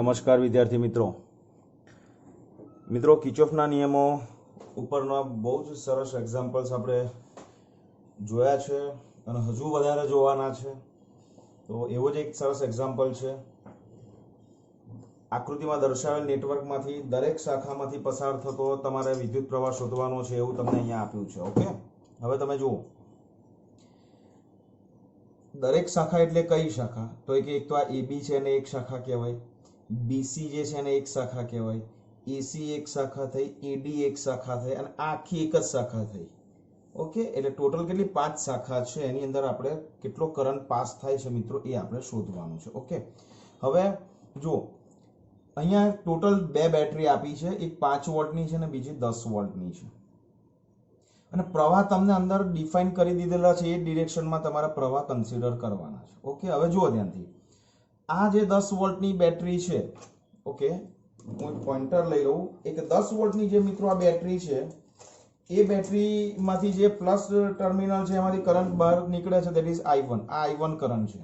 નમસ્કાર વિદ્યાર્થી મિત્રો કિર્ચોફના નિયમો ઉપરના બહુ જ સરસ એક્ઝામ્પલ્સ આપણે જોયા છે અને હજુ વધારે જોવાના છે. તો એવો જ એક સરસ એક્ઝામ્પલ છે. આકૃતિમાં દર્શાવેલ નેટવર્કમાંથી દરેક શાખામાંથી પસાર થતો તમારે વિદ્યુત પ્રવાહ શોધવાનો છે એવું તમને અહીંયા આપ્યું છે. ઓકે, હવે તમે જુઓ દરેક શાખા એટલે કઈ શાખા? તો એક તો આ AB છે એને એક શાખા કહેવાય, BC જે છે એને એક શાખા કહેવાય, AC એક શાખા થઈ, AD એક શાખા થઈ અને આખી એક જ શાખા થઈ. ઓકે, એટલે ટોટલ કેટલી 5 શાખા છે, એની અંદર આપણે કેટલો કરંટ પાસ થાય છે મિત્રો એ આપણે શોધવાનું છે. ઓકે, હવે જો અહીંયા ટોટલ 2 બેટરી આપી છે, એક 5 વોલ્ટની છે અને બીજી 10 વોલ્ટની છે અને પ્રવાહ તમને અંદર ડિફાઇન કરી દીધેલા છે. એ ડિરેક્શનમાં તમારા પ્રવાહ કન્સિડર કરવાના છે. ઓકે, હવે જુઓ ધ્યાનથી, આ જે 10 વોલ્ટની બેટરી છે, ઓકે હું પોઇન્ટર લઈ લઉં, એક 10 વોલ્ટની જે મિત્રો આ બેટરી છે, એ બેટરીમાંથી જે પ્લસ ટર્મિનલ છે એમાંથી કરંટ બહાર નીકળે છે, ધેટ ઇઝ I1. આ I1 કરંટ છે.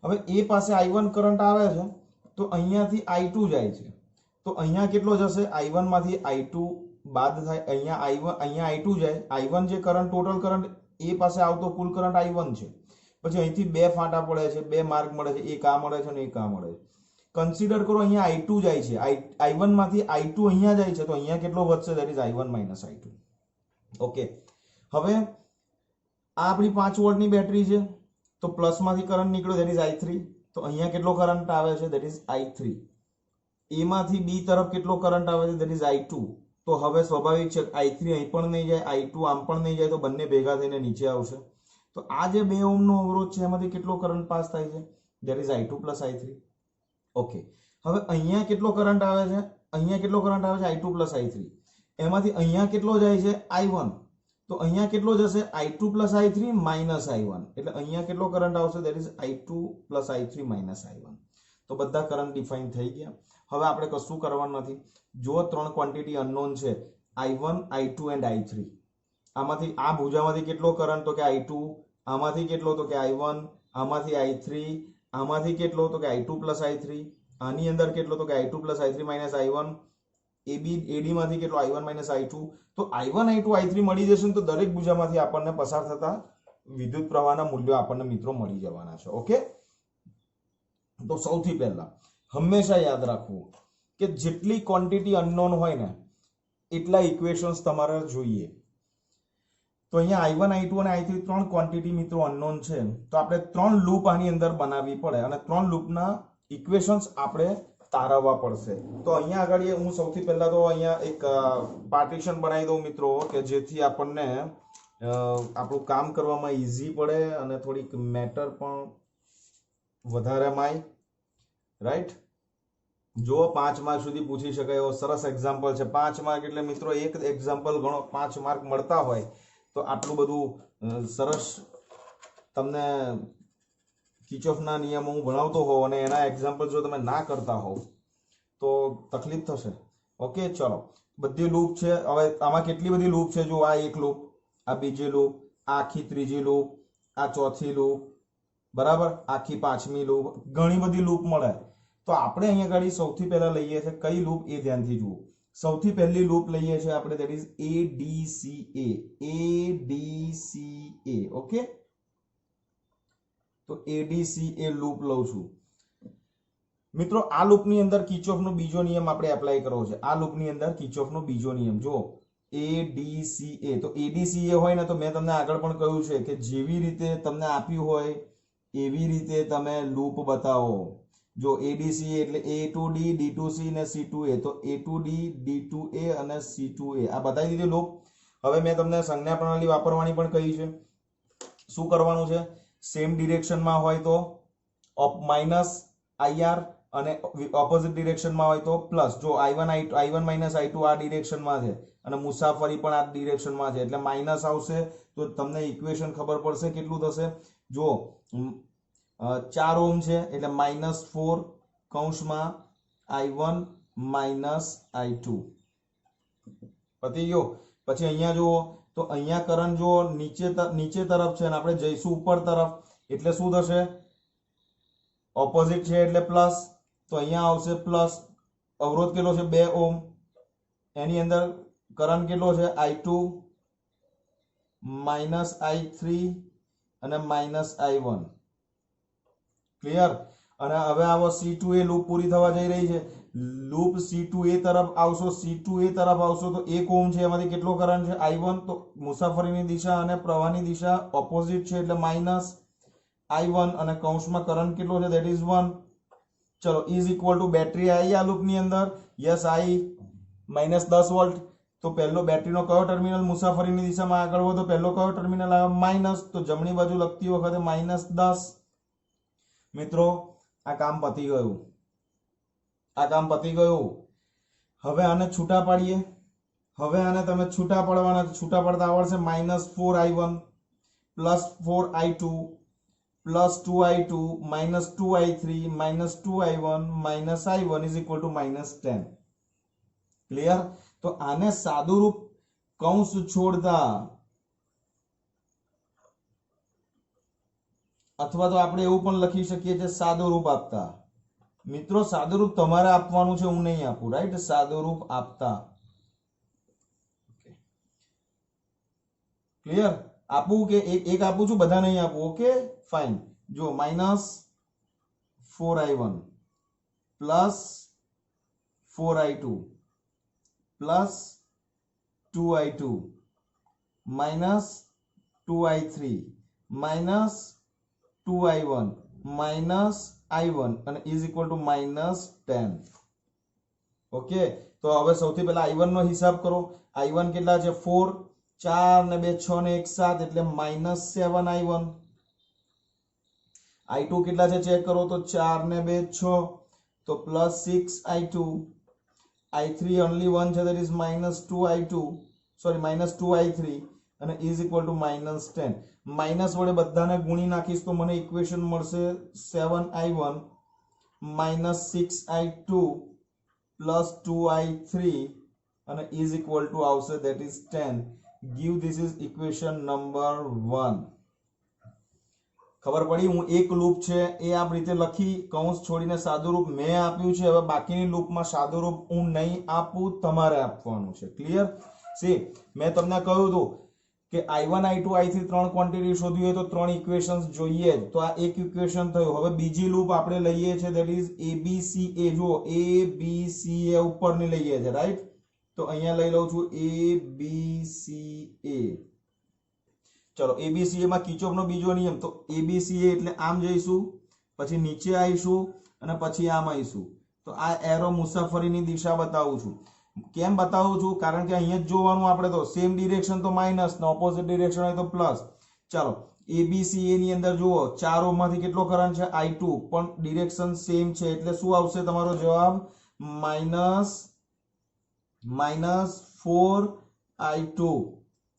હવે એ પાસે I1 કરંટ આવે છે તો અહીંયાથી I2 જાય છે, તો અહીંયા કેટલો જશે? I1 માંથી I2 બાદ થાય, અહીંયા I1 અહીંયા I2 જાય. I1 જે કરંટ ટોટલ કરંટ એ પાસે આવતો કુલ કરંટ I1 છે. પછી અહીંથી 2 ફાટા પડે છે, 2 માર્ગ મળે છે, એક આ મળે છે અને એક આ મળે છે. કન્સિડર કરો અહીંયા I2 જાય છે, I1 માંથી I2 અહીંયા જાય છે, તો અહીંયા કેટલો વધશે? That is I1 minus I2. Okay, હવે આ આપણી 5 વોલ્ટની બેટરી છે, તો પ્લસ માંથી કરંટ નીકળ્યો, ધેટ ઇઝ I3. તો અહીંયા કેટલો કરંટ આવે છે? That is I3. એ માંથી B તરફ કેટલો કરંટ આવે છે? That is I2. તો હવે સ્વાભાવિક છે I3 અહીં પણ નહીં જાય, I2 આમ પણ નહીં જાય, તો બંને ભેગા થઈને નીચે આવશે. તો આ જે 2 ઓહ્મનો અવરોધ છે એમાંથી કેટલો કરંટ પાસ થાય છે? That is I2 plus I3. Okay, હવે અહીંયા કેટલો કરંટ આવે છે? અહીંયા કેટલો કરંટ આવે છે? I2 plus I3. એમાંથી અહીંયા કેટલો જાય છે? I1. તો અહીંયા કેટલો જશે? I2 plus I3 minus I1. એટલે અહીંયા કેટલો કરંટ આવશે? That is I2 plus I3 minus I1. તો બધા કરંટ ડિફાઇન થઈ ગયા. હવે આપણે કશું કરવાનું નથી. જો 3 ક્વોન્ટિટી અનનોન છે, I1, I2 એન્ડ I3, આમાંથી આ ભુજામાંથી કેટલો કરંટ? તો કે I2. આમાંથી કેટલો? તો કે I1. આમાંથી I3. આમાંથી કેટલો? તો કે I2 પ્લસ I3. આની અંદર કેટલો? તો કે I2 plus I3 minus I1. AD માંથી કેટલો? I1 minus I2. તો I1, I2, I3 મળી જશે તો દરેક ભુજામાંથી આપણને પસાર થતા વિદ્યુત પ્રવાહના મૂલ્યો આપણને મિત્રો મળી જવાના છે. ઓકે, તો સૌથી પહેલા હંમેશા યાદ રાખવું કે જેટલી ક્વોન્ટિટી અનનોન હોય ને એટલા ઇક્વેશન્સ તમારે જોઈએ. તો અહીંયા I1, I2 અને I3 3 ક્વોન્ટિટી મિત્રો અનનોન છે, તો આપણે 3 લૂપ આની અંદર બનાવવી પડે અને 3 લૂપના ઇક્વેશન્સ આપણે તારવવા પડશે. તો અહીંયા આગળ હું સૌથી પહેલા તો અહીંયા એક પાર્ટીશન બનાવી દઉં મિત્રો, કે જેથી આપણને આપણું કામ કરવામાં ઈઝી પડે અને થોડીક મેટર પણ વધારે માય. રાઈટ, જો 5 માર્ક સુધી પૂછી શકાય એવો સરસ એક્ઝામ્પલ છે. 5 માર્ક એટલે મિત્રો એક એક્ઝામ્પલ ગણો, 5 માર્ક મળતા હોય તો આટલું બધું સરસ તમને કિર્ચોફના નિયમો હું ભણાવતો હોઉં અને એના એક્ઝામ્પલ જો તમે ના કરતા હોવ તો તકલીફ થશે. ઓકે, ચલો બધી લૂપ છે. હવે આમાં કેટલી બધી લૂપ છે? જો આ એક લૂપ, આ બીજી લૂપ, આ આખી ત્રીજી લૂપ, આ ચોથી લૂપ, બરાબર, આખી 5મી લૂપ, ઘણી બધી લૂપ મળે. તો આપણે અહીંયા આગળ સૌથી પહેલા લઈએ છે કઈ લૂપ એ ધ્યાનથી જુઓ. સૌથી પહેલી લૂપ લઈએ છે આપણે, ધેટ ઇઝ ADCA. ઓકે, તો ADCA લૂપ લઉં છું મિત્રો. આ લૂપની અંદર કિર્ચોફનો બીજો નિયમ આપણે એપ્લાય કરવો છે. આ લૂપની અંદર કિર્ચોફનો બીજો નિયમ જો ADCA. તો ADCA હોય ને તો મેં તમને આગળ પણ કહ્યું છે કે જેવી રીતે તમને આપ્યું હોય એવી રીતે તમે લૂપ બતાવો. જો ADCA એટલે A to D, D to C અને C to A. તો A to D, D to A અને C to A આ બતાવી દીધી લૂપ. હવે મેં તમને સંજ્ઞા પ્રણાલી વાપરવાની પણ કહી છે. શું કરવાનું છે? સેમ ડિરેક્શનમાં હોય તો માઇનસ IR અને ઓપોઝિટ ડિરેક્શનમાં હોય તો પ્લસ. જો I1 માઇનસ I2 આ ડિરેક્શનમાં છે અને મુસાફરી પણ આ ડિરેક્શનમાં છે એટલે માઇનસ આવશે. તો તમને ઇક્વેશન ખબર પડશે કેટલું થશે. જો 4 ઓહ્મ છે એટલે -4 કૌંસમાં I1 માઇનસ I2 પતી ગયો. પછી અહીંયા જુઓ તો અહીંયા કરંટ જો નીચે તરફ છે અને આપણે જઈશું ઉપર તરફ એટલે શું થશે? ઓપોઝિટ છે એટલે પ્લસ. તો અહીંયા આવશે પ્લસ, અવરોધ કેટલો છે 2 ઓહ્મ, એની અંદર કરંટ કેટલો છે I2 માઇનસ I3 અને માઇનસ I1, ક્લિયર। અને હવે આવો C2A લૂપ પૂરી થવા જઈ રહી છે, લૂપ C2A તરફ આવશો, C2A તરફ આવશો તો 1 ઓહ્મ છે, એમાંથી કેટલો કરંટ છે I1, તો મુસાફરીની દિશા અને પ્રવાહની દિશા ઓપોઝિટ છે એટલે માઇનસ I1 અને કૌંસમાં કરંટ કેટલો છે ધેટ ઇઝ 1। ચલો ઇઝ ઇક્વલ ટુ બેટરી આવી આ લૂપની અંદર, યસ આવી, માઇનસ 10 વોલ્ટ। તો પહેલો બેટરીનો કયો ટર્મિનલ મુસાફરીની દિશામાં આગળ વધો, પહેલો કયો ટર્મિનલ આવ્યો માઇનસ, તો જમણી બાજુ લખતી વખતે માઇનસ 10। મિત્રો આ કામ પતી ગયું, આ કામ પતી ગયું। હવે આને છૂટા પાડીએ, હવે આને તમે છૂટા પાડવાના, છૂટા પાડતા આવડશે, -4I1 + 4I2 + 2I2 - 2I3 - 2I1 - I1 = -10, clear. તો આને સાદુરૂપ કૌંસ છોડતા, અથવા તો આપણે એવું પણ લખી શકીએ છે સાદુરૂપ આપતા। મિત્રો સાદુરૂપ તમારે આપવાનું છે, હું નહીં આપું, રાઈટ। સાદુરૂપ આપતા, ક્લિયર। આપું કે એક આપું છું, બધા નહીં આપું, ઓકે ફાઇન। જો -4I1 + 4I2 + 2I2 - 2I3 - 2I1 - I1 અને =10, ઓકે। તો હવે સૌથી પહેલા I1 નો હિસાબ કરો, I1 કેટલા છે 4, 4 ને 2 6 ને 1 7 એટલે -7I1। I2 કેટલા છે ચેક કરો, તો 4 ને 2 6 તો +6I2, I3 only 1 છે that is -2I2, sorry -2I3 અને =10। માઇનસ વડે બધાને ગુણી નાખીશ તો મને ઇક્વેશન મળશે 7I1 - 6I2 + 2I3 અને આવશે that is 10। give this is equation number 1। ખબર પડી, હું એક લૂપ છે એ આ રીતે લખી, કૌંસ છોડીને સાદુરૂપ મેં આપ્યું છે। હવે બાકીની લૂપમાં સાદુરૂપ હું નહીં આપું, તમારે આપવાનું છે, ક્લિયર। સી મેં તમને કહ્યું હતું કે I1 I2 I3 ત્રણ ક્વોન્ટિટી શોધવી હોય તો ત્રણ ઇક્વેશન્સ જોઈએ જ, તો આ એક ઇક્વેશન થયું। હવે બીજી લૂપ આપણે લઈએ છે ધેટ ઇઝ ABCA, જો ABCA ઉપરની લઈએ છે, રાઈટ। તો અહીંયા લઈ લઉં છું ABCA। ચલો ABCA માં કિર્ચોફનો બીજો નિયમ, તો ABCA એટલે આમ જઈશું, પછી નીચે આવીશું અને પછી આમ આવીશું। તો આ એરો મુસાફરીની દિશા બતાવું છું। કેમ બતાવું છું, કારણ કે અહીંયા જ જોવાનું આપણે, તો સેમ ડિરેક્શન તો માઇનસ ને ઓપોઝિટ ડિરેક્શન હોય તો પ્લસ। ચાલો ABCA ની અંદર જુઓ 4 ઓહ્મ માંથી કેટલો કરંટ છે I2, પણ ડિરેક્શન સેમ છે એટલે શું આવશે તમારો જવાબ -4I2,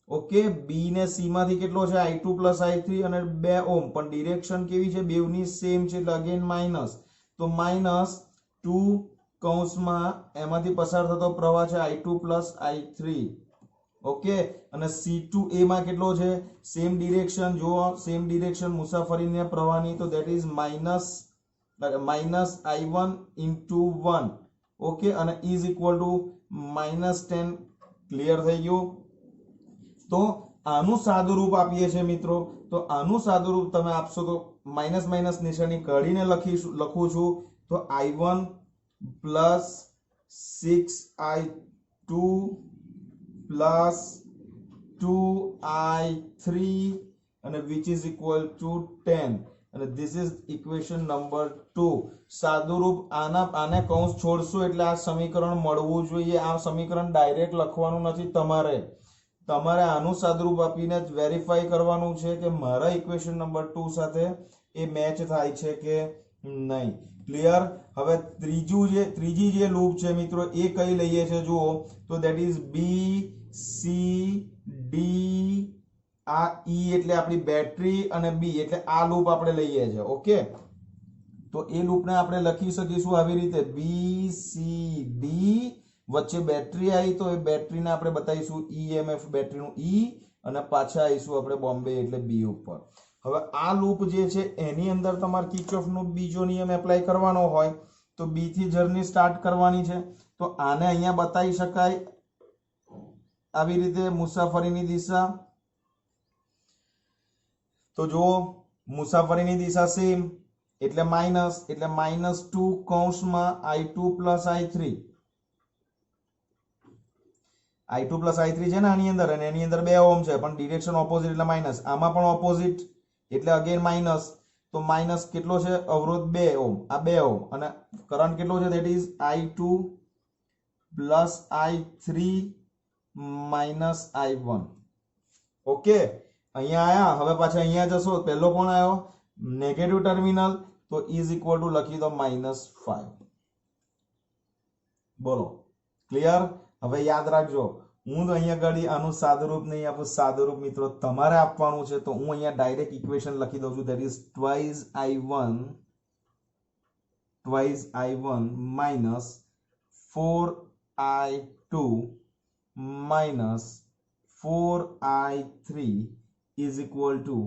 ઓકે। બી ને સી માંથી કેટલો છે I2 + I3 અને 2 ઓહ્મ, પણ ડિરેક્શન કેવી છે બેવની સેમ છે એટલે અગેન માઇનસ, તો -2 કૌંસમાં એમાંથી પસાર થતો પ્રવાહ છે I2 + I3, ઓકે। અને C2A માં કેટલો છે, સેમ ડિરેક્શન, જો સેમ ડિરેક્શન મુસાફરીને પ્રવાહની, તો ધેટ ઇઝ -I1 * 1, ઓકે, અને -10, ક્લિયર થઈ ગયું। તો આનું સાદુરૂપ આપીએ છે મિત્રો, તો આનું સાદુરૂપ તમે આપશો તો માઇનસ માઇનસ નિશાની કાઢીને લખું છું, તો I1 + 6I2 + 2I3 અને =10, અને this is equation number 2। સાદુરૂપ આને કૌંસ છોડશો એટલે આ સમીકરણ મળવું જોઈએ। આ સમીકરણ ડાયરેક્ટ લખવાનું નથી, તમારે આનું સાદુરૂપ આપીને જ વેરીફાઈ કરવાનું છે કે મારા ઇક્વેશન નંબર 2 સાથે એ મેચ થાય છે કે નહીં, ક્લિયર। હવે ત્રીજી જે લૂપ છે મિત્રો એ કઈ લઈએ છે જુઓ, તો ધેટ ઇઝ BCD, આ E એટલે આપણી બેટરી અને B એટલે આ લૂપ આપણે લઈએ છે, ઓકે। તો એ લૂપને આપણે લખી શકીશું આવી રીતે, BCD વચ્ચે બેટરી આવી તો એ બેટરીને આપણે બતાવીશું EMF, બેટરીનું E, અને પાછા આવીશું આપણે બોમ્બે એટલે B ઉપર। હવે આ લૂપ જે છે એની અંદર તમારે કિર્ચોફનો બીજો નિયમ એપ્લાય કરવાનો હોય તો બી થી જર્ની સ્ટાર્ટ કરવાની છે. તો આને અહીંયા બતાવી શકાય આવી રીતે મુસાફરીની દિશા. તો જુઓ મુસાફરીની દિશા સેમ એટલે -2 કૌંસમાં i2 પ્લસ i3 છે ને આની અંદર, અને એની અંદર 2 ઓહ્મ છે પણ ડિરેક્શન ઓપોઝિટ એટલે માઇનસ. આમાં પણ ઓપોઝિટ એટલે અગેન માઇનસ. તો માઇનસ કેટલો છે અવરોધ 2 ઓહ્મ, આ 2 ઓહ્મ, અને કરંટ કેટલો છે that is i2 plus i3 minus i1. Okay અહીંયા આયા. હવે પાછા અહીંયા જશો, પહેલો કોણ આવ્યો નેગેટિવ ટર્મિનલ, તો ઇઝ ઇક્વલ ટુ લખી દો -5. બોલો ક્લિયર. હવે યાદ રાખજો, હું તો અહીંયા આગળ આનું સાદુરૂપ નહીં આપું. સાદુરૂપ મિત્રો તમારે આપવાનું છે, તો હું અહીંયા ડાયરેક્ટ ઇક્વેશન લખી દઉં છું. That is twice i1 minus 4i2 minus 4i3 is equal to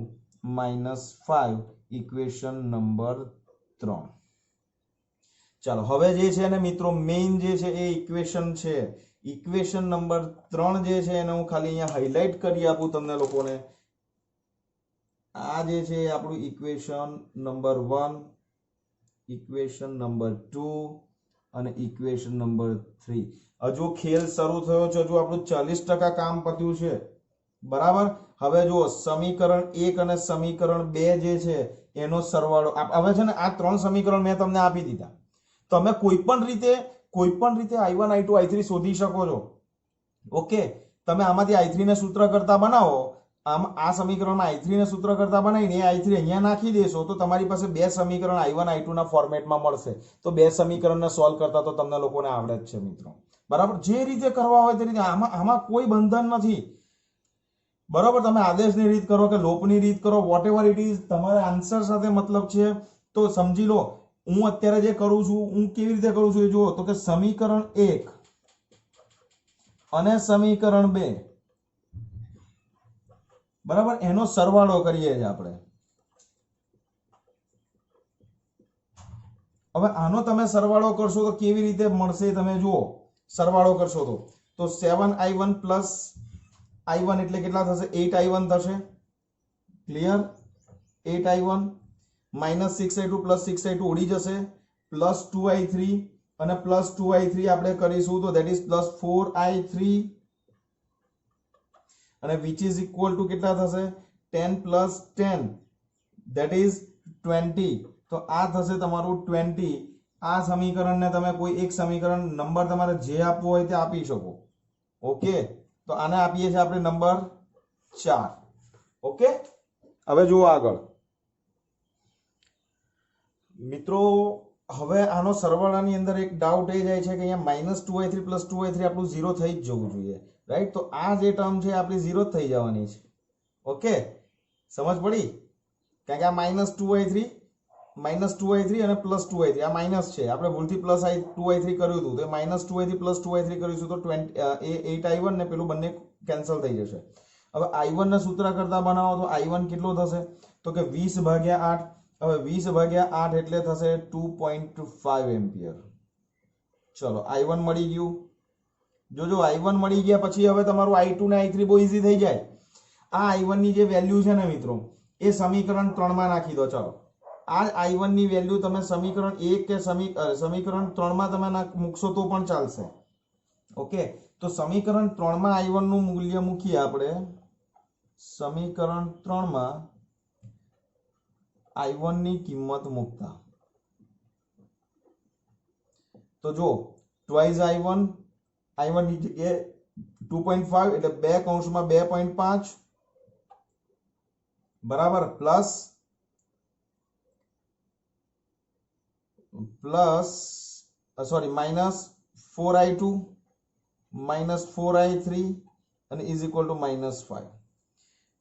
-5. Equation number 3. ચાલો હવે જે છે ને મિત્રો મેઇન જે છે એ ઇક્વેશન છે. ઇક્વેશન નંબર 3 જે છે એને હું ખાલી અહીંયા હાઇલાઇટ કરી આપું તમને લોકોને. આ જે છે આપણું ઇક્વેશન નંબર 1, ઇક્વેશન નંબર 2 અને ઇક્વેશન નંબર 3. હજુ ખેલ શરૂ થયો છે, હજુ આપણું 40% કામ પત્યું છે. બરાબર. હવે જુઓ સમીકરણ 1 અને સમીકરણ 2 જે છે એનો સરવાળો. હવે છે ને આ 3 સમીકરણ મેં તમને આપી દીધા. તમે કોઈ પણ રીતે i1 i2 i3 શોધી શકો છો. ઓકે, તમે આમાંથી i3 ને સૂત્ર કરતા બનાવો. આ સમીકરણમાં i3 ને સૂત્ર કરતા બનાવીને એ i3 અહીંયા નાખી દેશો તો તમારી પાસે 2 સમીકરણ i1 i2 ના ફોર્મેટમાં મળશે. તો 2 સમીકરણને સોલ્વ કરતા તો તમને લોકોને આવડે જ છે મિત્રો. બરાબર. જે રીતે કરવા હોય તે રીતે. આમાં કોઈ બંધન નથી. બરાબર. તમે આદેશની રીત કરો કે લોપની રીત કરો, વોટ એવર ઇટ ઇઝ, તમારે આન્સર સાથે મતલબ છે. તો સમજી લો હું અત્યારે જે કરું છું, હું કેવી રીતે કરું છું એ જુઓ. તો કે સમીકરણ 1 અને સમીકરણ 2, બરાબર, એનો સરવાળો કરીએ છીએ આપણે. હવે આનો તમે સરવાળો કરશો તો કેવી રીતે મળશે તમે જુઓ. સરવાળો કરશો તો 7i1 પ્લસ i1 એટલે કેટલા થશે 8i1 થશે. Clear. 8i1 minus 6i2 plus 6i2 ઉડી જશે, પ્લસ 2i3 અને પ્લસ 2i3 આપણે કરીશું તો ધેટ ઇઝ પ્લસ 4i3 અને વિચ ઇઝ ઇક્વલ ટુ કેટલા થશે 10 પ્લસ 10 ધેટ ઇઝ 20. તો આ થશે તમારું 20. આ સમીકરણને તમે કોઈ એક સમીકરણ નંબર તમારે જે આપવો હોય તે આપી શકો. ઓકે, તો આને આપીએ છીએ આપણે નંબર 4. ઓકે, હવે જુઓ આગળ મિત્રો. હવે આનો સરવાળાની અંદર એક ડાઉટ એ જાય છે કે અહીંયા -2i3 પ્લસ 2i3 આપણું 0 થઈ જ જવું જોઈએ, રાઈટ. તો આ જે ટર્મ છે આપણી 0 થઈ જવાની છે. ઓકે, સમજ પડી. કારણ કે આ -2i3 અને પ્લસ 2i3 આ માઇનસ છે. આપણે ભૂલથી પ્લસ 2i3 કર્યું હતું, તો -2i3 પ્લસ 2i3 કરીશું તો 8i1 ને પેલું બંને કેન્સલ થઈ જશે. હવે i1 ને સૂત્ર કરતા બનાવો તો i1 કેટલો થશે તો કે 20/8. હવે 20/8 એટલે થશે 2.5 એમ્પિયર. ચલો i1 મળી ગયું. જોજો i1 મળી ગયા પછી હવે તમારું i2 ને i3 બહુ ઈઝી થઈ જાય. આ i1 ની જે વેલ્યુ છે ને મિત્રો એ સમીકરણ 3 માં નાખી દો. ચલો આ i1 ની વેલ્યુ તમે સમીકરણ 1 કે સમીકરણ 3 માં તમે મૂકશો તો પણ ચાલશે. ઓકે, તો સમીકરણ 3 માં i1 નું મૂલ્ય મૂકીએ આપણે. સમીકરણ 3 માં i1 ની કિંમત મૂકતા તો જો twice i1 ની જગ્યાએ 2.5 એટલે 2 કૌંસમાં 2.5 બરાબર plus minus 4i2 minus 4i3 અને ઇઝ ઇક્વલ ટુ -5.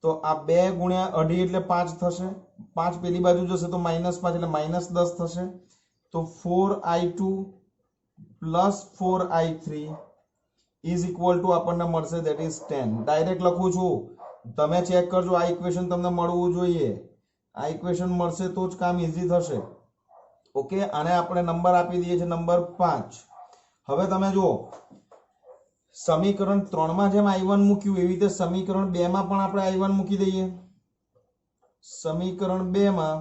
તો આ 2 ગુણ્યા 2.5 એટલે 5 થશે. 5 પેલી બાજુ જશે તો -5 એટલે -10 થશે. તો 4i2 plus 4i3 is equal to આપણને મળશે ધેટ ઇઝ 10. ડાયરેક્ટ લખું છું, તમે ચેક કરજો. આ ઇક્વેશન તમને મળવું જોઈએ. આ ઇક્વેશન મળશે તો જ કામ ઈઝી થશે. ઓકે, આને આપણે નંબર આપી દઈએ છીએ નંબર 5. હવે તમે જુઓ સમીકરણ 3 માં જેમ i1 મૂક્યું એવી રીતે સમીકરણ 2 માં પણ આપણે i1 મૂકી દઈએ. સમીકરણ 2 માં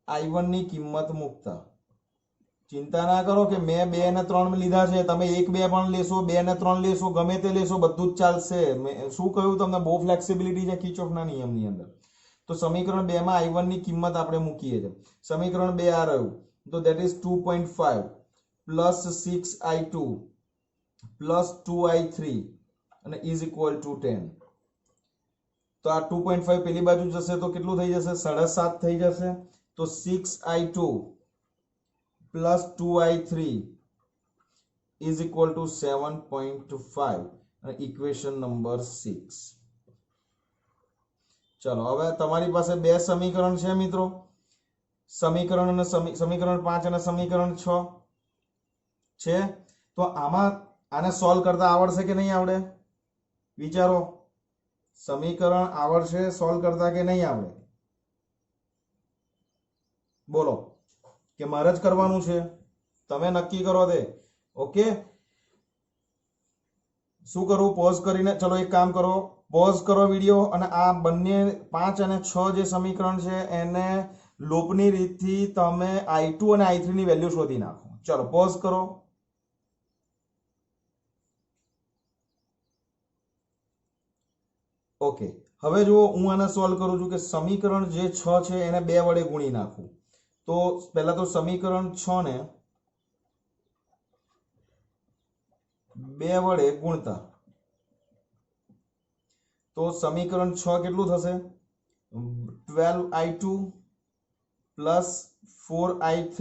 i1 ની કિંમત મૂકતા ચિંતા ના કરો કે મેં 2 અને 3 લીધા છે, તમે 1 2 પણ લેશો, 2 અને 3 લેશો, ગમે તે લેશો, બધું જ ચાલશે. શું કહ્યું તમને, બહુ ફ્લેક્સિબિલિટી છે કિર્ચોફના નિયમની અંદર. તો સમીકરણ 2 માં i1 ની કિંમત આપણે મૂકીએ છીએ. સમીકરણ 2 આ રહ્યું, તો that is 2.5 plus 6i2 plus 2i3 અને ઇઝ ઇક્વલ ટુ 10. તો આ 2.5 પેલી બાજુ જશે તો કેટલું થઈ જશે, 7.5 થઈ જશે. તો 6i2 plus 2i3 is equal to 7.5 અને ઇક્વેશન નંબર 6. ચલો હવે તમારી પાસે બે સમીકરણ છે મિત્રો, સમીકરણ 5 અને સમીકરણ 6 છે. તો આમાં આને સોલ્વ કરતા આવડશે કે નહીં આવડે, વિચારો. સમીકરણ આવડશે સોલ્વ કરતા કે નહીં આવડે, બોલો. કે મારે જ કરવાનું છે, તમે નક્કી કરો તે. ઓકે, શું કરવું, પોઝ કરીને, ચલો એક કામ કરો, પોઝ કરો વિડીયો અને આ બંને 5 અને 6 જે સમીકરણ છે એને લૂપની રીતથી તમે i2 અને i3 ની વેલ્યુ શોધી નાખો. ચલો પોઝ કરો. ઓકે, હવે જો હું આને સોલ્વ કરું છું કે સમીકરણ જે 6 છે એને 2 વડે ગુણી નાખું. તો પહેલા તો સમીકરણ 6 ને 2 વડે ગુણતા તો સમીકરણ 6 કેટલું થશે, 12i2 પ્લસ 4i3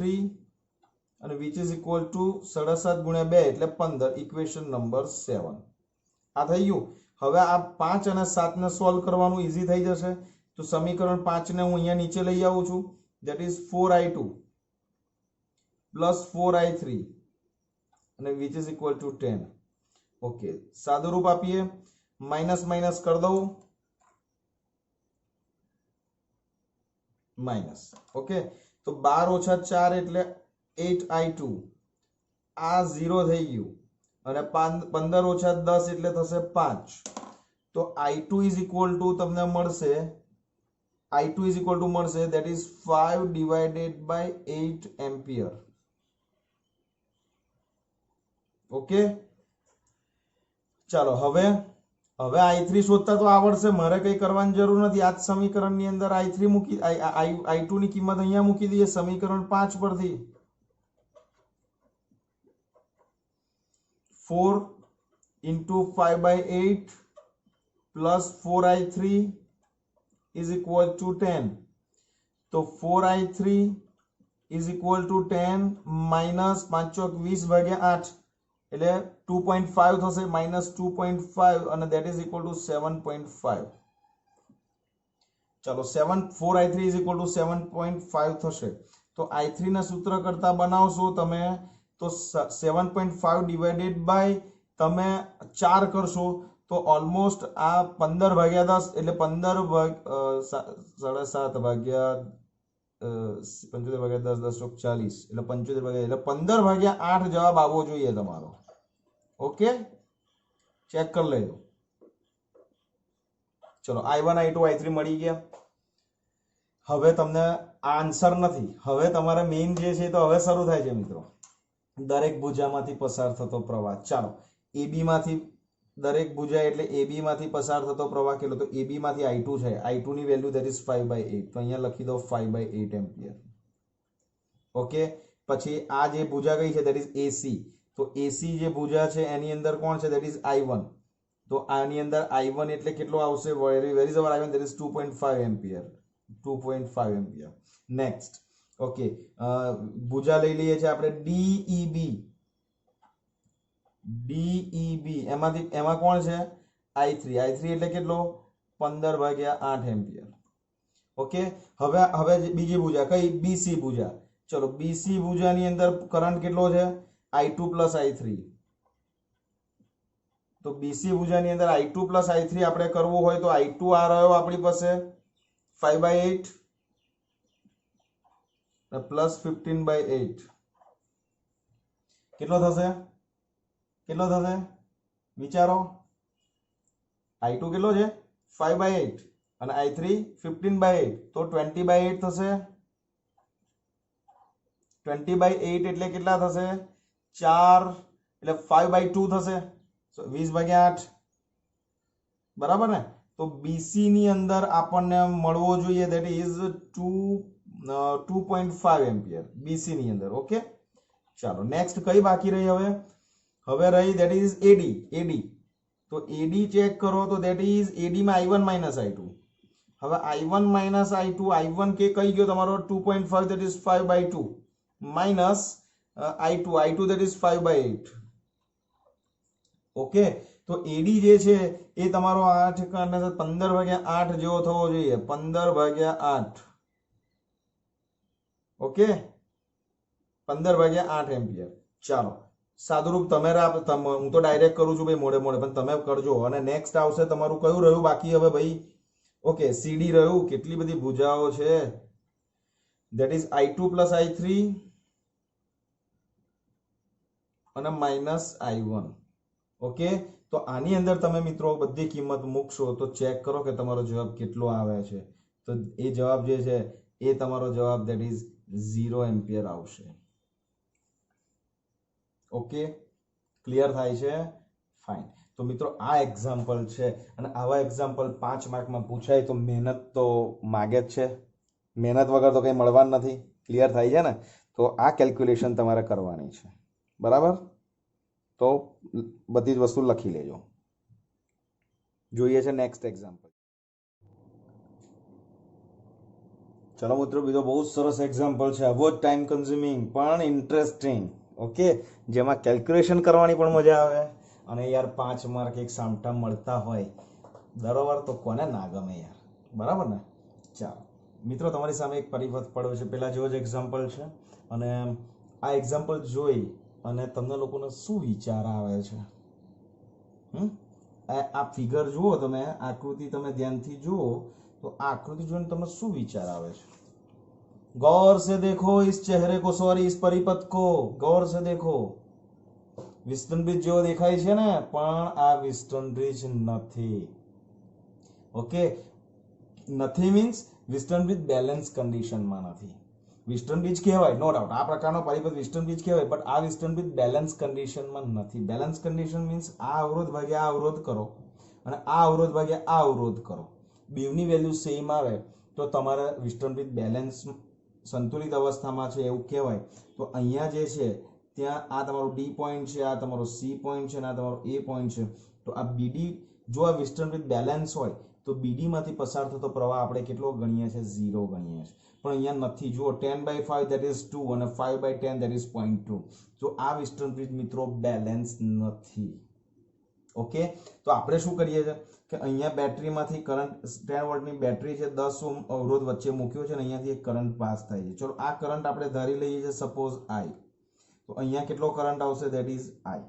અને વિચ ઇઝ ઇક્વલ ટુ 7.5 ગુણ્યા 2 એટલે 15, ઇક્વેશન નંબર 7. આ થઈ ગયું. હવે આ 5 અને 7 ને સોલ્વ કરવાનું ઈઝી થઈ જશે. તો સમીકરણ 5 ને હું અહીંયા નીચે લઈ આવું છું, that is 4i2 plus 4i3 અને which is equal to 10. Okay, સાદું રૂપ આપીએ, માઇનસ માઇનસ કરી દઉં, માઇનસ. ઓકે, તો 12 ઓછા 4 એટલે 8i2, આ 0 થઈ ગયું અને 15 ઓછા 10 એટલે થશે 5. તો i2 is equal to તમને મળશે, i2 is equal to મળશે that is 5 divided by 8 ampere. Okay, ચાલો હવે i3 શોધતા તો આવડશે, મારે કઈ કરવાની જરૂર નથી. આ જ સમીકરણની અંદર i3 મૂકી i2 ની કિંમત અહીંયા મૂકી દઈએ સમીકરણ 5 પરથી. 4 into 5 by 8 plus 4i3 is equal to 10. तो 4i3 is equal to 10 minus 5 ચોક 20 ભાગ્યા 8 એટલે 2.5 થશે, minus 2.5 અને that is equal to 7.5. ચલો 4i3 is equal to 7.5 થશે. તો i3 ના સૂત્ર કરતા બનાવશો તમે તો 7.5 divided by તમે 4 કરશો તો ઓલમોસ્ટ આ 15 ભાગ્યા 10 એટલે 15 7.5 ભાગ્યા 75 ભાગ્યા 10 10 40 એટલે 75 ભાગ્યા એટલે 15 ભાગ્યા 8 જવાબ આવવો જોઈએ તમારો. ઓકે, ચેક કરી લેજો. ચલો i1 i2 i3 મળી ગયા. હવે તમને આન્સર નથી, હવે તમારે મેઇન જે છે તો હવે શરૂ થાય છે મિત્રો, દરેક ભુજામાંથી પસાર થતો પ્રવાહ. ચાલો AB માંથી દરેક ભુજા એટલે AB માંથી પસાર થતો પ્રવાહ કેટલો, તો AB માંથી i2 છે, i2 ની વેલ્યુ that is 5/8, તો અહીંયા લખી દો 5/8 એમ્પિયર. ઓકે, પછી આ જે ભુજા કઈ છે that is AC, તો AC જે ભુજા છે એની અંદર કોણ છે that is i1, તો આની અંદર i1 એટલે કેટલો આવશે, where is our i1, that is 2.5 ampere, 2.5 ampere. Next okay, ભુજા લઈ લઈએ છીએ આપણે DEB, એમાં કોણ છે i3 એટલે કેટલો 15/8 એમ્પિયર. ઓકે, હવે બીજી ભુજા કઈ BC ભુજા. ચલો BC ભુજાની અંદર કરંટ કેટલો છે i2 plus i3, તો BC ભુજાની અંદર i2 plus i3 આપણે કરવું હોય તો i2 આ રહ્યો આપણી પાસે 5/8 પ્લસ 15/8 કેટલો થશે વિચારો i2 કેટલો છે 5/8 અને i3 15/8 તો 20/8 થશે 20/8 એટલે કેટલા થશે 4 એટલે 5/2 થશે 20/8 બરાબર ને તો BC ની અંદર આપણને મળવો જોઈએ that is 2.5 એમ્પિયર BC ની અંદર ઓકે ચાલો નેક્સ્ટ કઈ બાકી રહી હવે રહી that is AD તો AD ચેક કરો તો that is AD માં I1 I2 હવે I1 I1 કે કઈ ગયો તમારો 2.5 that is 5/2 minus I2 that is 5/8 okay તો AD જે છે એ તમારો 15/8 જેવો થવો જોઈએ 15/8 ઓકે 15/8 એમ્પિયર ચાલો સાદુરૂપ તમે હું તો ડાયરેક્ટ કરું છું ભાઈ મોડે પણ તમે કરજો અને નેક્સ્ટ આવશે તમારું કયું રહ્યું બાકી હવે ભાઈ ઓકે CD રહ્યું કેટલી બધી ભુજાઓ છે that is I2 plus I3 અને માઇનસ I1 ઓકે તો આની અંદર તમે મિત્રો બધી કિંમત મૂકશો તો ચેક કરો કે તમારો જવાબ કેટલો આવે છે તો એ જવાબ જે છે એ તમારો જવાબ that is 0 એમ્પિયર આવશે ઓકે ક્લિયર થાય છે ફાઇન તો મિત્રો આ એક્ઝામ્પલ છે અને આવા એક્ઝામ્પલ 5 માર્કમાં પૂછાય તો મહેનત તો માગે જ છે મહેનત વગર તો કંઈ મળવાનું નથી ક્લિયર થાય છે ને તો આ કેલ્ક્યુલેશન તમારે કરવાની છે બરાબર તો બધી જ વસ્તુ લખી લેજો જોઈએ છે નેક્સ્ટ એક્ઝામ્પલ ચલો મિત્રો બીજો બહુ સરસ એક્ઝામ્પલ છે આવો જ ટાઈમ કન્ઝ્યુમિંગ પણ ઇન્ટરેસ્ટિંગ ઓકે જેમાં કેલ્ક્યુલેશન કરવાની પણ મજા આવે અને યાર 5 માર્ક એક સામટા મળતા હોય બરાબર તો કોને ના ગમે યાર બરાબર ને ચાલો મિત્રો તમારી સામે એક પરિપથ પડ્યો છે પેલા જેવો જ એક્ઝામ્પલ છે અને આ એક્ઝામ્પલ જોઈ અને તમને લોકોને શું વિચાર આવે છે આ ફિગર જુઓ તમે આકૃતિ તમે ધ્યાનથી જુઓ तो आकृति जो तुम्हें शू विचार आवे छे गौर से देखो इस चेहरे को सॉरी इस परिपथ को गौर से देखो विस्टन ब्रिज जो देखाय छे ने पण आ विस्टन ब्रिज नथी ओके नथी means Winston bridge balance condition માં નથી વિસ્ટન બ્રિજ કહેવાય નો ડાઉટ આ પ્રકારનો પરિપથ વિસ્ટન બ્રિજ કહેવાય બટ આ વિસ્ટન બ્રિજ બેલેન્સ કન્ડિશન માં નથી બેલેન્સ કન્ડિશન મીન્સ આ અવરોધ ભાગ્યા આ અવરોધ કરો અને આ અવરોધ ભાગ્યા આ અવરોધ કરો બેવની વેલ્યુ સેમ આવે તો તમારા વિસ્ટન બ્રિજ બેલેન્સ સંતુલિત અવસ્થામાં છે એવું કહેવાય તો અહીંયા જે છે ત્યાં આ તમારો ડી પોઈન્ટ છે આ તમારો સી પોઈન્ટ છે અને આ તમારો એ પોઈન્ટ છે તો આ બીડી જો આ વિસ્ટન બ્રિજ બેલેન્સ હોય તો બીડી માંથી પસાર થતો પ્રવાહ આપણે કેટલો ગણીએ છે 0 ગણીએ છે પણ અહીંયા નથી જુઓ 10/5 that is 2 અને 5/10 that is 0.2 તો આ વિસ્ટન બ્રિજ મિત્રો બેલેન્સ નથી ઓકે તો આપણે શું કરીએ છીએ કે અહીંયા બેટરીમાંથી કરંટ 10 વોલ્ટની બેટરી છે 10 ઓહ્મ અવરોધ વચ્ચે મૂક્યો છે અને અહીંયાથી એક કરંટ પાસ થાય છે ચલો આ કરંટ આપણે ધારી લઈએ છે સપોઝ I તો અહીંયા કેટલો કરંટ આવશે ધેટ ઇઝ I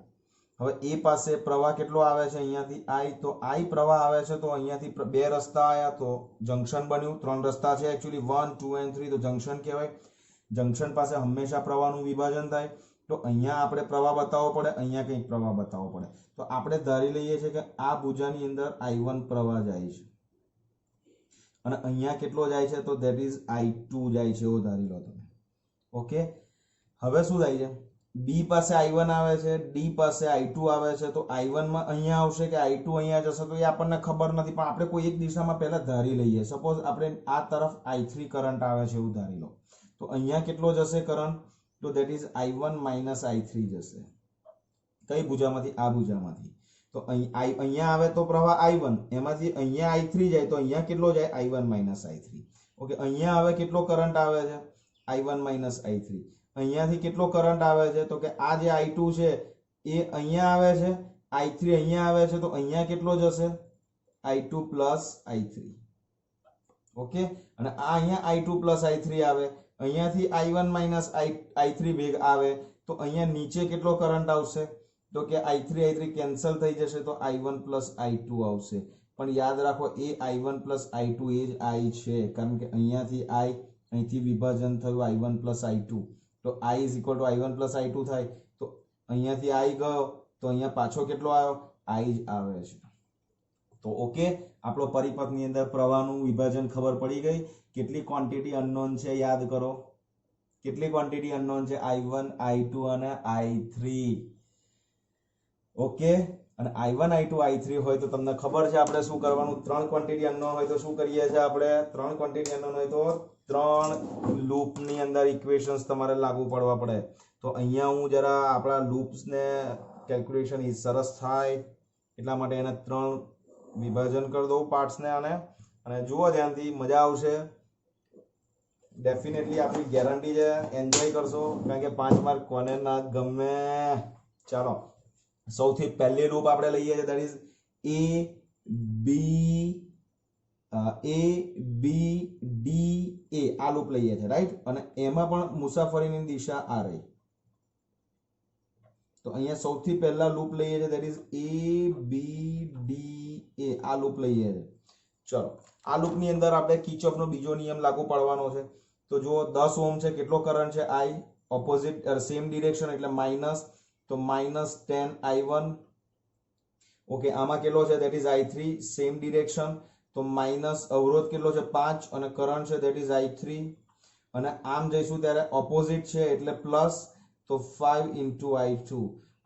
હવે એ પાસે પ્રવાહ કેટલો આવે છે અહીંયાથી I તો I પ્રવાહ આવે છે તો અહીંયાથી બે રસ્તા આયા તો જંક્શન બન્યું ત્રણ રસ્તા છે एक्चुअली 1 2 and 3 તો જંક્શન કહેવાય જંક્શન પાસે હંમેશા પ્રવાહનું વિભાજન થાય તો અહીંયા આપણે પ્રવાહ બતાવવો પડે અહીંયા કંઈક પ્રવાહ બતાવવો પડે તો આપણે ધારી લઈએ છીએ કે આ ભુજાની અંદર I1 પ્રવાહ જાય છે અને અહીંયા કેટલો જાય છે તો ધેટ ઇઝ I2 જાય છે એવો ધારી લો તમે ઓકે હવે શું થાય છે B પાસે I1 આવે છે D પાસે I2 આવે છે તો I1 માં અહીંયા આવશે કે I2 અહીંયા જશે તો એ આપણને ખબર નથી પણ આપણે કોઈ એક દિશામાં પહેલા ધારી લઈએ સપોઝ આપણે આ તરફ I3 કરંટ આવે છે એવું ધારી લો તો અહીંયા કેટલો જશે કરંટ તો ધેટ ઇઝ I1 - I3 જશે કઈ ભુજામાંથી આ ભુજામાંથી તો અહીંયા આવે તો પ્રવાહ I1 એમાંથી અહીંયા I3 જાય તો અહીંયા કેટલો જાય I1 - I3 ઓકે અહીંયા આવે કેટલો કરંટ આવે છે I1 - I3 અહીંયાથી કેટલો કરંટ આવે છે તો કે આ જે I2 છે એ અહીંયા આવે છે I3 અહીંયા આવે છે તો અહીંયા કેટલો જશે I2 + I3 ઓકે અને આ અહીંયા I2 + I3 આવે અહીંયાથી I1 - I3 ભેગ આવે તો અહીંયા નીચે કેટલો કરંટ આવશે તો કે I3 કેન્સલ થઈ જશે તો I1 + I2 આવશે પણ યાદ રાખો એ I1 + I2 એ જ I છે કારણ કે અહીંયાથી I અહીંથી વિભાજન થયું i1 + i2, તો i = i1 + i2 થાય. તો અહીંયાથી i ગયો તો અહીંયા પાછો કેટલો આવ્યો? i જ આવે છે. તો ઓકે, આપણો પરિપથની અંદર પ્રવાહનું વિભાજન ખબર પડી ગઈ. કેટલી ક્વોન્ટિટી અનનોન છે યાદ કરો. કેટલી ક્વોન્ટિટી અનનોન છે? i1, i2 અને i3. ઓકે, અને i1, i2, i3 હોય તો તમને ખબર છે આપણે શું કરવાનું. ત્રણ ક્વોન્ટિટી અનનોન હોય તો શું કરીએ છીએ આપણે? ત્રણ ક્વોન્ટિટી અનનોન હોય તો ત્રણ લૂપની અંદર ઇક્વેશન્સ તમારે લાગુ પડવા પડે. તો અહીંયા હું જરા આપણા લૂપ્સને કેલ્ક્યુલેશન સરસ થાય એટલા માટે એને ત્રણ વિભાજન કરી દઉં પાર્ટ્સને. અને જુઓ ધ્યાનથી, મજા આવશે ડેફિનેટલી. આપણી ગેરંટી છે, એન્જોય કરશો, કારણ કે 5 માર્ક કોને ના ગમે. ચાલો, સૌથી પહેલી લૂપ આપણે લઈએ છીએ, ધેટ ઇઝ ABD આ લૂપ લઈએ છીએ, રાઈટ. અને એમાં પણ મુસાફરીની દિશા આ રહી. તો અહીંયા સૌથી પહેલા લૂપ લઈએ છીએ, ધેટ ઇઝ ABD આ લૂપ લઈએ છીએ. ચલો, આ લૂપની અંદર આપણે કિર્ચોફનો બીજો નિયમ લાગુ પાડવાનો છે. તો જો 10 ઓહ્મ છે, કેટલો કરંટ છે? I, ઓપોઝિટ સેમ ડિરેક્શન એટલે માઇનસ, તો -10i1. ઓકે, આમાં કેટલો છે? That is i3, same direction, તો માઇનસ અવરોધ કેટલો છે? 5, અને કરંટ છે ધેટ ઇઝ i3. અને આમ જઈશું ત્યારે ઓપોઝિટ છે એટલે પ્લસ, તો 5 × i2.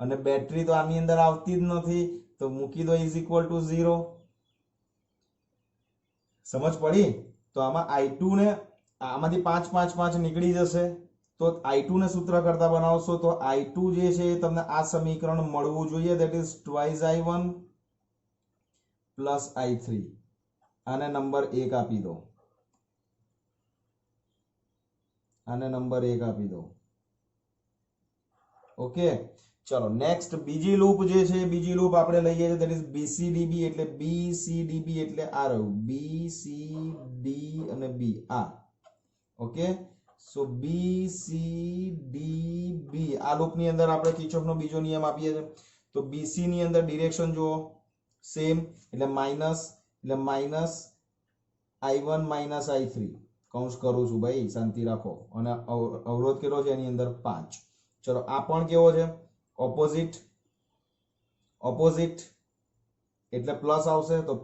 અને બેટરી તો આની અંદર આવતી જ નથી, તો મૂકી દો = 0. સમજ પડી? તો આમાં i2 ને આમાંથી 5 5 5 નીકળી જશે. તો i2 ને સૂત્ર કરતા બનાવશો તો i2 જે છે એ તમને આ સમીકરણ મળવું જોઈએ, ધેટ ઇઝ 2i1 + i3. આને નંબર 1 આપી દો, આને નંબર 1 આપી દો. ઓકે, ચલો નેક્સ્ટ બીજી લૂપ જે છે, બીજી લૂપ આપણે લઈએ છીએ, ધેટ ઇઝ BCDB. એટલે BCDB એટલે આ રહ્યું, BCD અને B આ. ઓકે, સો BCDB આ લૂપની અંદર આપણે કિર્ચોફનો બીજો નિયમ આપીએ છીએ. તો BC ની અંદર ડિરેક્શન જુઓ, સેમ એટલે માઇનસ, એટલે -i1 - i3. કૌંસ કરું છું ભાઈ, શાંતિ રાખો. અને અવરોધ કેટલો છે એની અંદર? 5. ચલો, આ પણ કેવો છે? ઓપોઝિટ. ઓપોઝિટ એટલે પ્લસ આવશે, તો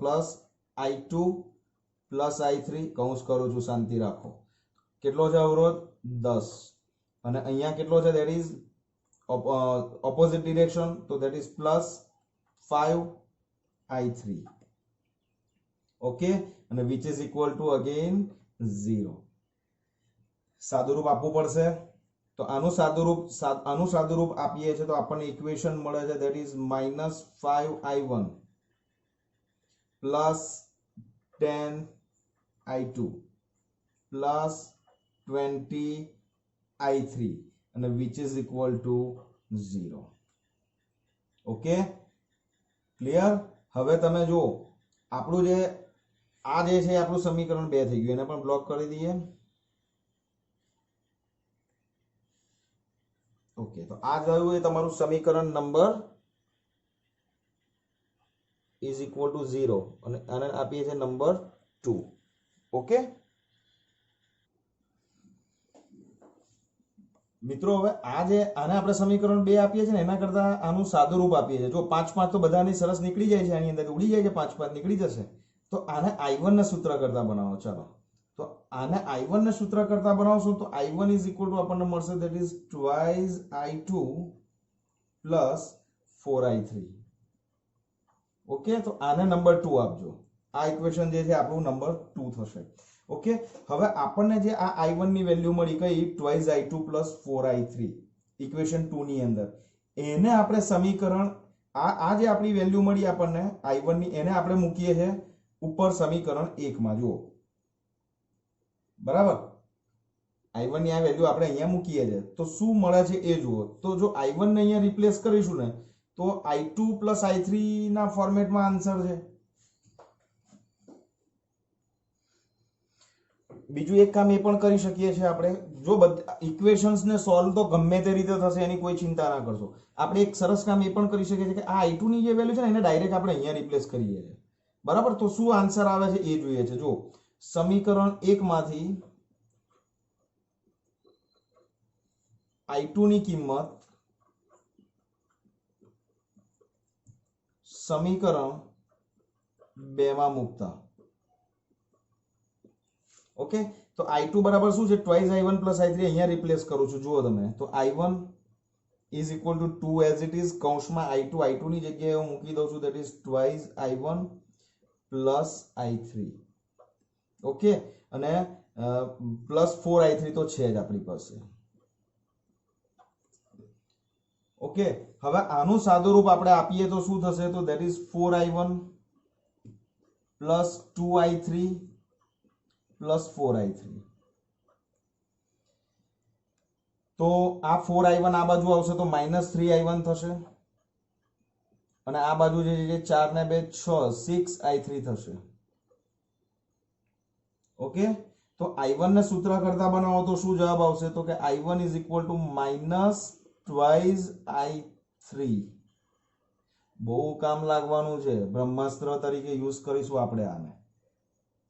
+i2 + i3. કૌંસ કરું છું, શાંતિ રાખો. કેટલો છે અવરોધ? 10. અને અહીંયા કેટલો છે? ધેટ ઇઝ ઓપોઝિટ ડિરેક્શન, તો ધેટ ઇઝ +5i3. ઓકે, અને વિચ ઇઝ = અગેન 0. સાદુરૂપ આપવું પડશે. તો આનું સાદુરૂપ આપીએ છીએ તો આપણને ઇક્વેશન મળે છે, that is -5i1 + 10i2 + 20i3, અને વિચ ઇઝ = 0. Okay, clear? હવે તમે જુઓ, આપણું જે આ જે છે આપણું સમીકરણ 2 થઈ ગયું, એને પણ બ્લોક કરી દઈએ. ઓકે, તો આ ગયું એ તમારું સમીકરણ નંબર = 0, અને આને આપીએ છીએ નંબર 2. ઓકે મિત્રો, હવે આ જે આને આપણે સમીકરણ 2 આપીએ છીએ ને, એના કરતા આનું સાદું રૂપ આપીએ છીએ. જો 5 5 તો બધાની સરસ નીકળી જાય છે, આની અંદર ઉડી જાય છે, 5 5 નીકળી જશે. તો આને i1 ના સૂત્ર કરતા બનાવો. ચાલો, તો આને i1 ના સૂત્ર કરતા બનાવશો તો i1 = આપણને મળશે, that is 2i2 + 4i3. Okay, તો આને નંબર 2 આપજો. આ ઇક્વેશન જે છે આપણું નંબર 2 થશે. ઓકે, હવે આપણને જે આ i1 ની વેલ્યુ મળી કઈ? 2i2 + 4i3 ઇક્વેશન 2 ની અંદર. એને આપણે સમીકરણ આ જે આપણી વેલ્યુ મળી આપણને i1 ની, એને આપણે મૂકીએ છે ઉપર સમીકરણ 1 માં. જુઓ, બરાબર, i1 ની આ વેલ્યુ આપણે અહીંયા મૂકીએ છે, તો શું મળે છે એ જુઓ. તો જો i1 ને અહીંયા રિપ્લેસ કરીશું ને, તો i2 + i3 ના ફોર્મેટમાં આન્સર છે. બીજું એક કામ એ પણ કરી શકીએ છીએ આપણે, જો ઇક્વેશન્સ ને સોલ્વ તો ગમે તે રીતે થશે, એની કોઈ ચિંતા ના કરશો. આપણે એક સરસ કામ એ પણ કરી શકીએ છીએ કે આ i2 ની જે વેલ્યુ છે ને, એને ડાયરેક્ટ આપણે અહીંયા રિપ્લેસ કરીએ છીએ. બરાબર, તો શું આન્સર આવે છે એ જોઈએ છે. જો સમીકરણ 1 માંથી I2 ની કિંમત સમીકરણ 2 માં મૂકતા. ઓકે, તો I2 બરાબર શું છે? Twice I1 plus I3. અહીંયા રિપ્લેસ કરું છું, જુઓ તમે. તો I1 is equal to 2 as it is, કૌંસમાં I2 ની જગ્યાએ હું મૂકી દઉં છું, that is twice I1 plus I3. Okay, અને પ્લસ 4I3 તો છે જ આપણી પાસે. ઓકે, હવે આનું સાદું રૂપ આપણે આપીએ તો શું થશે? તો that is 4I1 plus 2I3 plus 4I3. તો આ 4I1 આ બાજુ આવશે તો માઇનસ 3I1 થશે, અને આ બાજુ જે 4 ને 2 6, 6I3 થશે. ઓકે, તો I1 ને સૂત્ર કરતા બનાવો તો શું જવાબ આવશે? તો કે I1 is equal to minus twice I3. બહુ કામ લાગવાનું છે, બ્રહ્માસ્ત્ર તરીકે યુઝ કરીશું આપણે આને.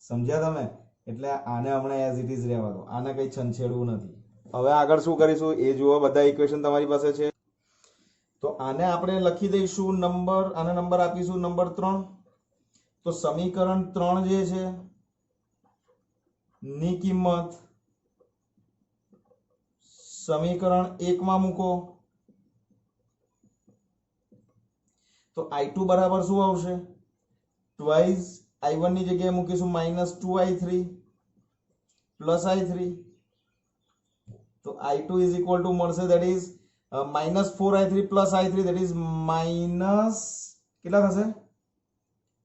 સમજ્યા તમે? એટલે આને હમણાં એઝ ઇટ ઇઝ રહેવા દો, આને કઈ છંછેડવું નથી. હવે આગળ શું કરીશું એ જુઓ. બધા ઇક્વેશન તમારી પાસે છે, તો આને આપણે લખી દઈશું નંબર, આને નંબર આપીશું નંબર 3. તો સમીકરણ 3 જે છે ની કિંમત સમીકરણ 1 માં મૂકો. તો I2 બરાબર શું આવશે? ટ્વાઇસ I1 ની જગ્યાએ મૂકીશું માઇનસ 2I3 પ્લસ I3. તો I2 ઇઝ ઇક્વલ ટુ મળશે, that is minus 4I3 plus I3, that is minus કેટલા થશે?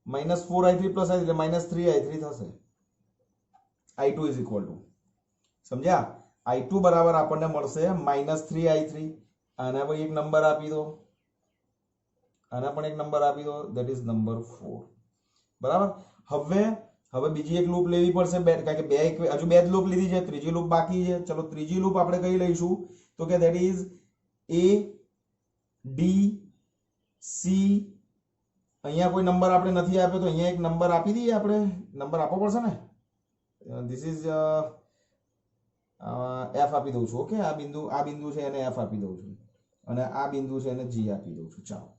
માઇનસ 4I3 પ્લસ I3 એટલે માઇનસ 3I3 થશે. I2 ઇઝ ઇક્વલ ટુ, સમજ્યા? I2 બરાબર આપણને મળશે માઇનસ 3I3. આના પર એક નંબર આપી દો, આના પણ એક નંબર આપી દો, દેટ ઇઝ નંબર 4. બરાબર. હવે બીજી એક લૂપ લેવી પડશે, કારણ કે હજુ બે જ લૂપ લીધી છે, ત્રીજી લૂપ બાકી છે. ચલો ત્રીજી લૂપ આપણે કઈ લઈશું? તો કે that is A D C. અહીંયા કોઈ નંબર આપણે નથી આપ્યો, તો અહીંયા એક નંબર આપી દઈએ. આપણે નંબર આપવો પડશે ને. ધીસ ઇઝ F આપી દઉં છું. ઓકે, આ બિંદુ છે એને F આપી દઉં છું, અને આ બિંદુ છે એને G આપી દઉં છું. ચાલો,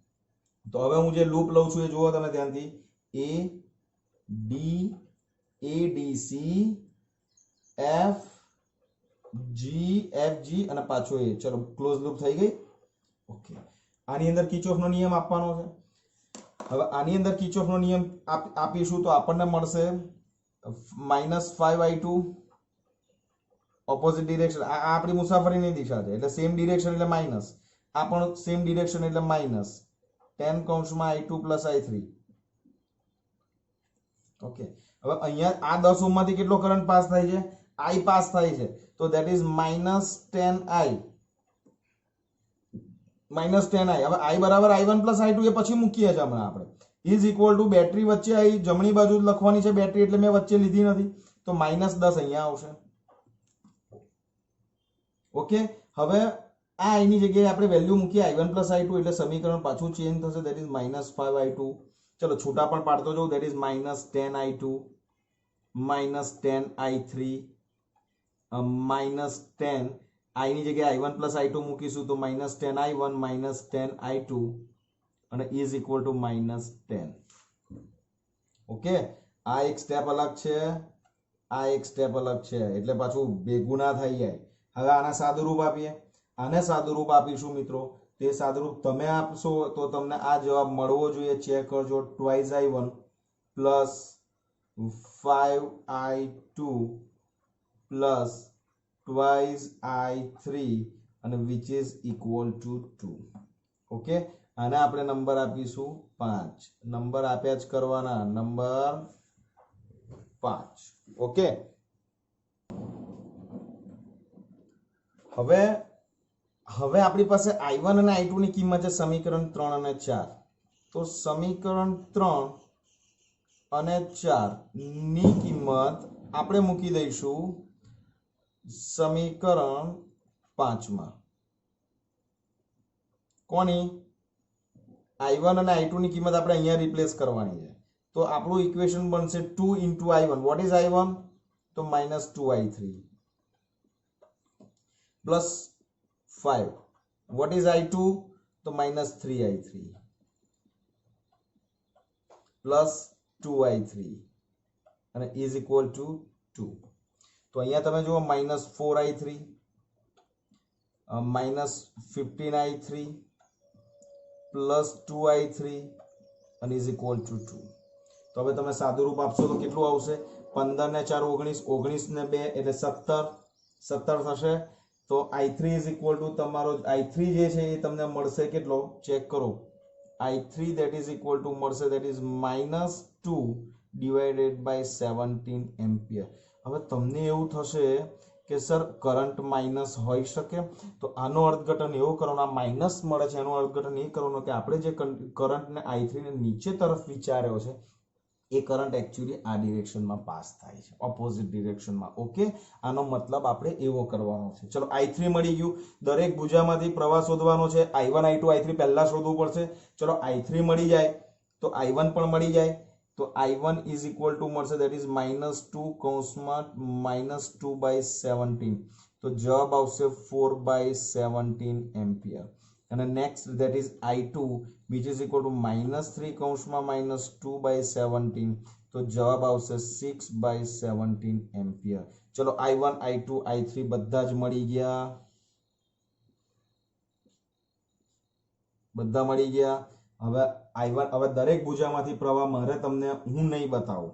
તો હવે હું જે લૂપ લઉં છું એ જુઓ તમે ધ્યાનથી. A D C F G અને પાછો A. ચલો ક્લોઝ લૂપ થઈ ગઈ. ઓકે, આની અંદર કિર્ચોફનો નિયમ આપવાનો છે. હવે આની અંદર કિર્ચોફનો નિયમ આપીશું તો આપણને મળશે માઇનસ 5I2 ઓપોઝિટ ડિરેક્શન. આ આપણી મુસાફરીની દિશા છે, એટલે સેમ ડિરેક્શન એટલે માઇનસ. આ પણ સેમ ડિરેક્શન એટલે માઇનસ 10 કૌંસમાં I2 પ્લસ I3. ઓકે, હવે અહીંયા આ 10 ઓહ્મ માંથી કેટલો કરંટ પાસ થાય છે? I પાસ થાય છે, તો ધેટ ઇઝ માઇનસ 10I. હવે I બરાબર I1 પ્લસ I2 એ પછી મૂકીએ છીએ હમણાં આપણે. ઇઝ ઇક્વલ ટુ બેટરી વચ્ચે અહીં જમણી બાજુ લખવાની છે બેટરી, એટલે મેં વચ્ચે લીધી નથી, તો માઇનસ 10 અહીંયા આવશે. ઓકે, હવે આ I ની જગ્યાએ આપણે વેલ્યુ મૂકીએ I1 પ્લસ I2, એટલે સમીકરણ પાછું ચેન્જ થશે, દેટ ઇઝ માઇનસ 5I2. ચલો છૂટા પણ પાડતો જાઉં, that is minus 10I2 minus 10I3 minus 10. I ની જગ્યાએ I1 પ્લસ I2 મૂકીશું તો માઇનસ 10I1 માઇનસ 10I2 અને is equal to minus 10. Okay, આ એક સ્ટેપ અલગ છે, આ એક સ્ટેપ અલગ છે, એટલે પાછું ભેગું ના થઈ જાય. હવે આના સાદુરૂપ આપીએ. આને સાદુરૂપ આપીશું મિત્રો. તે સાદુરૂપ તમે આપશો તો તમને આ જવાબ મળવો જોઈએ. ચેક કરજો. Twice I1 plus 5I2 plus twice I3 અને which is equal to 2. Okay, આને આપણે નંબર આપીશું 5. નંબર આપ્યા જ કરવાના, નંબર 5. ઓકે, હવે આપણી પાસે I1 અને I2 ની કિંમત છે સમીકરણ 3 અને 4. તો સમીકરણ 3 અને 4 ની કિંમત આપણે મૂકી દઈશું સમીકરણ 5 માં. કોની? I1 અને I2 ની કિંમત આપણે અહીંયા રિપ્લેસ કરવાની છે. તો આપણું ઇક્વેશન બનશે 2 into I1. What is I1? તો -2I3 plus 5. What is I2? તો minus 3I3 plus 2I3 અને is equal to 2. તો અહીંયા તમે જુઓ minus 4I3 minus 15I3 plus 2I3 and is equal to 2. તો હવે તમે સાદું રૂપ આપશો તો કેટલું આવશે? 15 ને 4 19, 19 ને 2 એટલે 17 થશે. તો I3 is equal to તમારો I3 જે છે એ તમને મળશે કેટલો? ચેક કરો. I3 that is equal to મળશે that is -2 divided by 17 ampere. હવે તમને એવું થશે કે સર કરંટ માઇનસ હોઈ શકે, તો આનો અર્થઘટન એવો કરવાનો, આ માઇનસ મળે છે એનો અર્થઘટન એ કરવાનો કે આપણે જે કરંટને I3 ને નીચે તરફ વિચાર્યો છે એ કરંટ એકચ્યુઅલી આ ડિરેક્શનમાં પાસ થાય છે, ઓપોઝિટ ડિરેક્શનમાં. ઓકે, આનો મતલબ આપણે એવો કરવાનો છે. ચલો I3 મળી ગયું. દરેક ભુજામાંથી પ્રવાહ શોધવાનો છે. I1 I2 I3 પહેલા શોધવું પડશે. ચલો I3 મળી જાય તો I1 પણ મળી જાય. તો I1 is equal to મળશે that is -2 કૌંસમાં -2/17. તો જવાબ આવશે 4/17 એમ્પિયર. અને next that is I2 which is equal to -3 કૌંસમાં -2/17. તો જવાબ આવશે 6/17 એમ્પિયર. ચલો I1 I2 I3 બધા જ મળી ગયા, બધા મળી ગયા. હવે I1 હવે દરેક ભુજામાંથી પ્રવાહ મારે તમને હું નહીં બતાવું,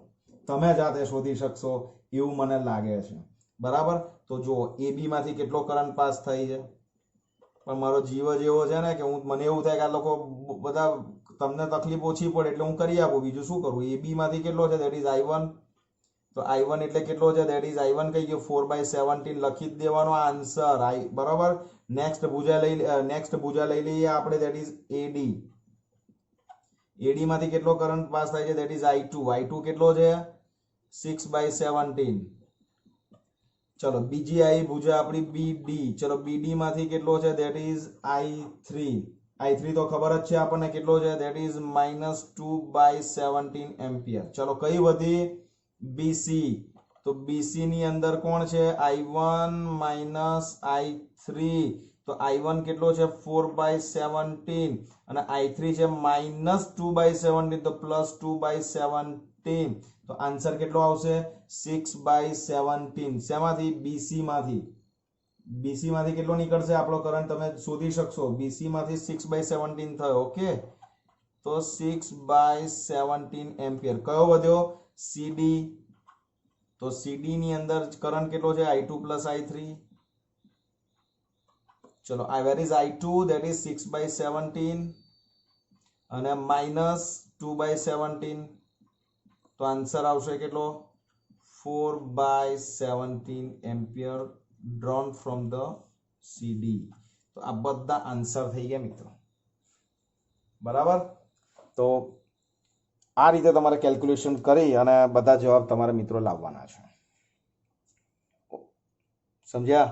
તમે જાતે શોધી શકશો એવું મને લાગે છે. બરાબર, તો જો AB માંથી કેટલો કરંટ પાસ થાય છે, પણ મારો જીવ જ એવો છે ને કે મને એવું થાય કે આ લોકો બધા તમને તકલીફ ઓછી પડે એટલે હું કરી આપું, બીજું શું કરું. AB માંથી કેટલો છે that is I1. તો I1 એટલે કેટલો છે that is I1 કઈ ગયો 4/17 લખી જ દેવાનો આન્સર. બરાબર. નેક્સ્ટ ભુજા લઈ લઈએ આપણે that is AD. AD માંથી કેટલો કરંટ પાસ થાય છે that is I2. I2 કેટલો છે 6/17. ચલો બીજી આવી ભુજા આપણી BD. ચલો BD માંથી કેટલો છે that is I3. I3 તો ખબર જ છે આપણને કેટલો છે that is -2/17 એમ્પિયર. ચલો કઈ વધી? BC. તો BC ની અંદર કોણ છે? I1 I3. તો I1 કેટલો છે 4/17 અને I3 છે -2/17 તો +2/17. તો આન્સર કેટલો આવશે 6/17. શેમાંથી? BC માંથી. BC માંથી કેટલો નીકળશે આપણો કરંટ તમે શોધી શકશો. BC માંથી 6/17 થયો. ઓકે, તો 6/17 એમ્પિયર. કયો વધ્યો? CD. તો CD ની અંદર કરંટ કેટલો છે? I2 + I3. ચલો where is I2 that is 6/17 અને -2/17. તો આન્સર આવશે કેટલો? 4/17 ampere drawn from the CD. તો આ બધા આન્સર થઈ ગયા મિત્રો. બરાબર, તો આ રીતે તમારે કેલ્ક્યુલેશન કરી અને બધા જવાબ તમારા મિત્રો લાવવાના છે. સમજ્યા?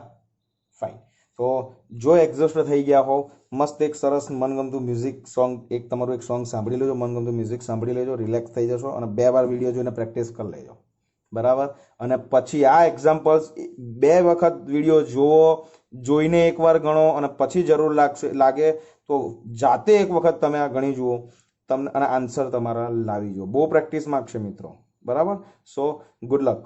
ફાઇન. તો જો એક્ઝોસ્ટ થઈ ગયા હો, મસ્ત એક સરસ મનગમતું મ્યુઝિક સોંગ, એક તમારું એક સોંગ સાંભળી લેજો, મનગમતું મ્યુઝિક સાંભળી લેજો, રિલેક્સ થઈ જશો અને 2 વાર વિડીયો જોઈને પ્રેક્ટિસ કરી લેજો. બરાબર, અને પછી આ એક્ઝામ્પલ્સ 2 વખત વિડીયો જુઓ, જોઈને એકવાર ગણો અને પછી જરૂર લાગે તો જાતે એક વખત તમે આ ગણી જુઓ તમને અને આન્સર તમારા લાવી જુઓ. બહુ પ્રેક્ટિસ માંગશે મિત્રો. બરાબર, સો ગુડ લક.